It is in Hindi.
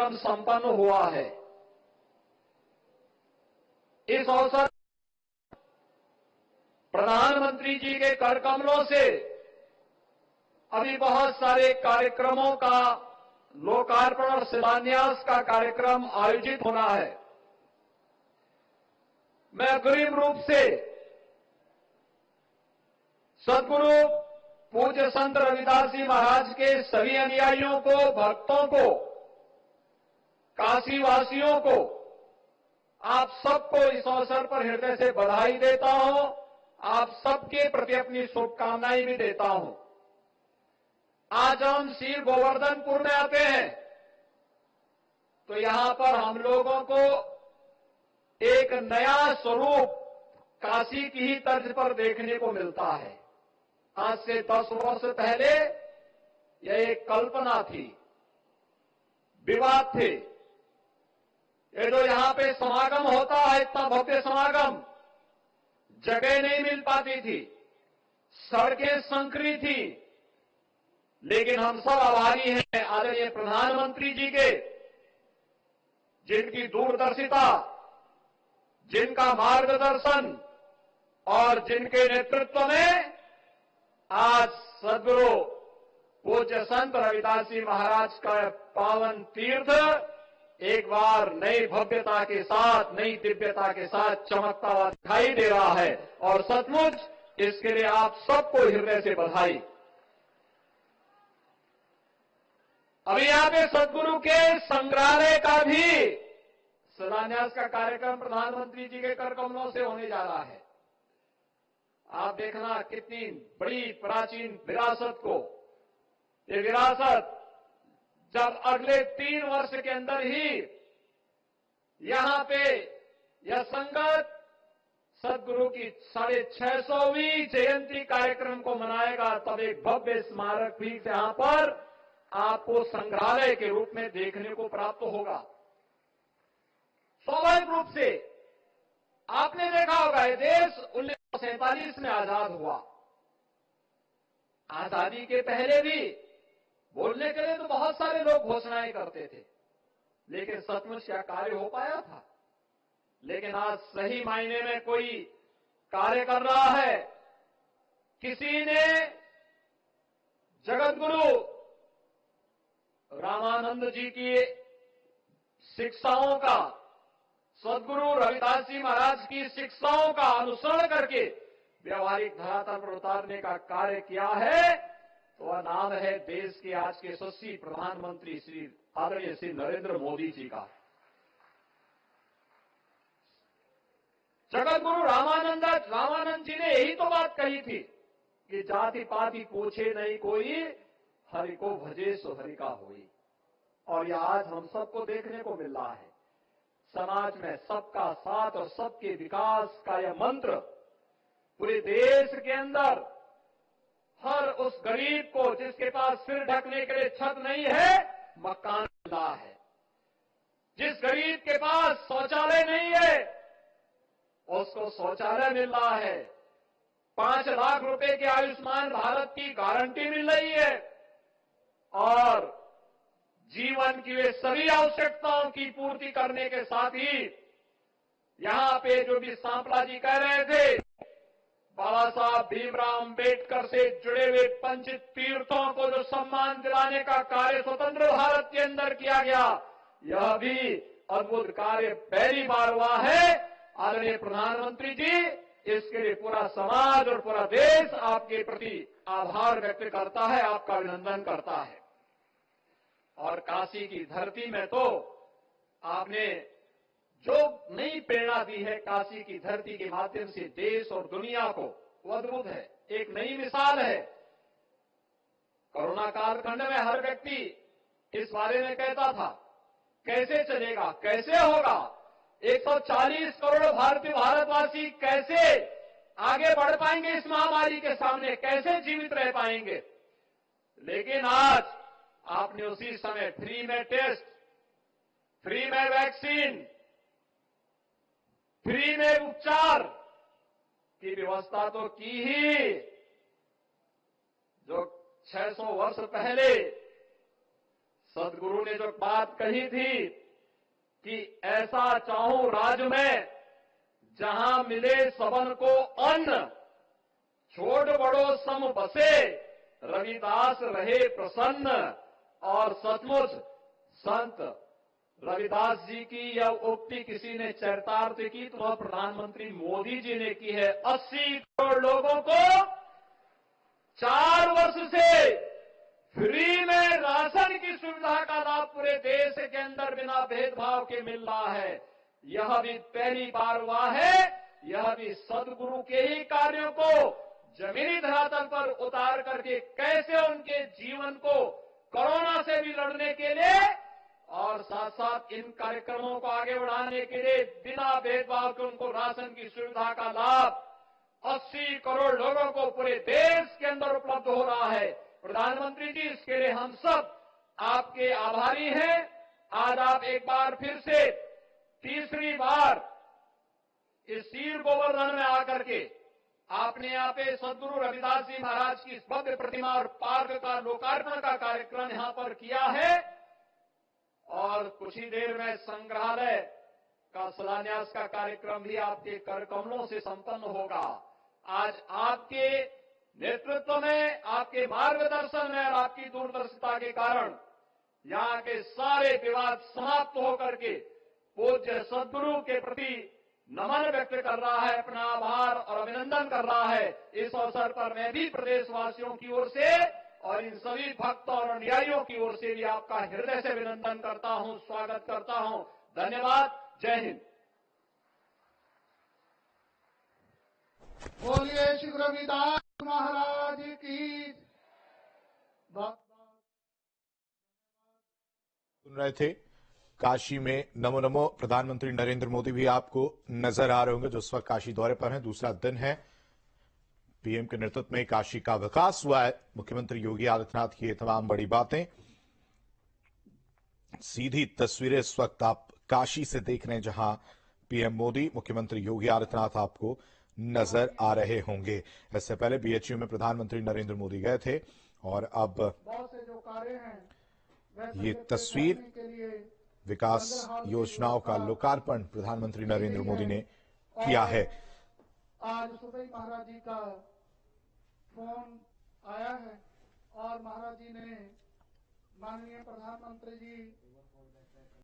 कार्यक्रम संपन्न हुआ है। इस अवसर प्रधानमंत्री जी के कर कमलों से अभी बहुत सारे कार्यक्रमों का लोकार्पण और शिलान्यास का कार्यक्रम आयोजित होना है। मैं अग्रिम रूप से सद्गुरु पूज्य संत रविदास जी महाराज के सभी अनुयायियों को, भक्तों को, काशीवासियों को, आप सबको इस अवसर पर हृदय से बधाई देता हूं। आप सबके प्रति अपनी शुभकामनाएं भी देता हूं। आज हम श्री गोवर्धनपुर में आते हैं तो यहां पर हम लोगों को एक नया स्वरूप काशी की ही तर्ज पर देखने को मिलता है। आज से 10 वर्ष पहले यह एक कल्पना थी, विवाद थे। ये जो यहां पे समागम होता है, इतना भव्य समागम, जगह नहीं मिल पाती थी, सड़कें संकरी थी। लेकिन हम सब आभारी हैं आदरणीय प्रधानमंत्री जी के, जिनकी दूरदर्शिता, जिनका मार्गदर्शन और जिनके नेतृत्व में आज सद्गुरु पूज्य संत रविदास जी महाराज का पावन तीर्थ एक बार नई भव्यता के साथ, नई दिव्यता के साथ चमकता हुआ दिखाई दे रहा है। और सचमुच इसके लिए आप सबको हृदय से बधाई। अभी यहां पे सद्गुरु के संग्रहालय का भी शिलान्यास का कार्यक्रम प्रधानमंत्री जी के कर कमलों से होने जा रहा है। आप देखना कितनी बड़ी प्राचीन विरासत को, ये विरासत जब अगले 3 वर्ष के अंदर ही यहां पे यह संगत सद्गुरु की 650वीं जयंती कार्यक्रम को मनाएगा, तब एक भव्य स्मारक भी यहां पर आपको संग्रहालय के रूप में देखने को प्राप्त होगा। स्वाभाविक रूप से आपने देखा होगा, ये देश 1947 में आजाद हुआ। आजादी के पहले भी बोलने के लिए तो बहुत सारे लोग घोषणाएं करते थे, लेकिन सचमुच क्या कार्य हो पाया था? लेकिन आज सही मायने में कोई कार्य कर रहा है। किसी ने जगतगुरु रामानंद जी की शिक्षाओं का, सद्गुरु रविदास जी महाराज की शिक्षाओं का अनुसरण करके व्यवहारिक धरातल पर उतारने का कार्य किया है, तो वह नाम है देश के आज के यशस्वी प्रधानमंत्री श्री आदरणीय श्री नरेंद्र मोदी जी का। जगतगुरु रामानंद जी ने यही तो बात कही थी कि जाति पाति पूछे नहीं कोई, हरि को भजे सो हरि का होई। और यह आज हम सबको देखने को मिल रहा है। समाज में सबका साथ और सबके विकास का यह मंत्र पूरे देश के अंदर हर उस गरीब को, जिसके पास सिर ढकने के लिए छत नहीं है, मकान मिल रहा है। जिस गरीब के पास शौचालय नहीं है, उसको शौचालय मिल रहा है। 5 लाख रुपए की आयुष्मान भारत की गारंटी मिल रही है। और जीवन की वे सभी आवश्यकताओं की पूर्ति करने के साथ ही यहां पे जो भी सांपला जी कह रहे थे, बाबा साहब भीमराव अंबेडकर से जुड़े हुए पंचित तीर्थों को जो सम्मान दिलाने का कार्य स्वतंत्र भारत के अंदर किया गया, यह भी अद्भुत कार्य पहली बार हुआ है। आदरणीय प्रधानमंत्री जी, इसके लिए पूरा समाज और पूरा देश आपके प्रति आभार व्यक्त करता है, आपका अभिनंदन करता है। और काशी की धरती में तो आपने जो नई प्रेरणा दी है काशी की धरती के माध्यम से देश और दुनिया को, वो अद्भुत है, एक नई मिसाल है। कोरोना कालखंड में हर व्यक्ति इस बारे में कहता था, कैसे चलेगा, कैसे होगा, 140 करोड़ भारतवासी कैसे आगे बढ़ पाएंगे इस महामारी के सामने, कैसे जीवित रह पाएंगे। लेकिन आज आपने उसी समय फ्री में टेस्ट, फ्री में वैक्सीन, फ्री में उपचार की व्यवस्था तो की ही, जो 600 वर्ष पहले सदगुरु ने जो बात कही थी कि ऐसा चाहूं राज्य में जहां मिले सबन को अन्न, छोट बड़ो सम बसे, रविदास रहे प्रसन्न। और सचमुच संत रविदास जी की यह उक्ति किसी ने चरितार्थ की तो वह प्रधानमंत्री मोदी जी ने की है। 80 करोड़ लोगों को 4 वर्ष से फ्री में राशन की सुविधा का लाभ पूरे देश के अंदर बिना भेदभाव के मिल रहा है। यह भी पहली बार हुआ है। यह भी सदगुरु के ही कार्यों को जमीनी धरातल पर उतार करके कैसे उनके जीवन को कोरोना से भी लड़ने के लिए और साथ साथ इन कार्यक्रमों को आगे बढ़ाने के लिए बिना भेदभाव के उनको राशन की सुविधा का लाभ 80 करोड़ लोगों को पूरे देश के अंदर उपलब्ध हो रहा है। प्रधानमंत्री जी, इसके लिए हम सब आपके आभारी हैं। आज आप एक बार फिर से तीसरी बार इस सीर गोवर्धन में आकर के आपने यहाँ पे सदगुरु रविदास जी महाराज की इस भव्य प्रतिमा और पार्क का लोकार्पण का कार्यक्रम यहाँ पर किया है और कुछ ही देर में संग्रहालय का शिलान्यास का कार्यक्रम भी आपके कर कमलों से संपन्न होगा। आज आपके नेतृत्व में, आपके मार्गदर्शन में और आपकी दूरदर्शिता के कारण यहाँ के सारे विवाद समाप्त होकर के पूज्य सदगुरु के प्रति नमन व्यक्त कर रहा है, अपना आभार और अभिनंदन कर रहा है। इस अवसर पर मैं भी प्रदेशवासियों की ओर से और इन सभी भक्तों और अनुयायियों की ओर से भी आपका हृदय से अभिनंदन करता हूं, स्वागत करता हूं। धन्यवाद। जय हिंद। बोलिए श्री रविदास महाराज की। सुन रहे थे काशी में नमो नमो। प्रधानमंत्री नरेंद्र मोदी भी आपको नजर आ रहे होंगे जो इस वक्त काशी दौरे पर हैं। दूसरा दिन है। पीएम के नेतृत्व में काशी का विकास हुआ है। मुख्यमंत्री योगी आदित्यनाथ की ये तमाम बड़ी बातें, सीधी तस्वीरें इस वक्त आप काशी से देख रहे हैं जहां पीएम मोदी, मुख्यमंत्री योगी आदित्यनाथ आपको नजर आ रहे होंगे। इससे पहले बीएचयू में प्रधानमंत्री नरेंद्र मोदी गए थे और अब बहुत से जो कार्य हैं ये तस्वीर विकास योजनाओं का लोकार्पण प्रधानमंत्री नरेंद्र मोदी ने किया है। आज सुबह महाराज जी का फोन आया है और महाराज जी ने माननीय प्रधानमंत्री जी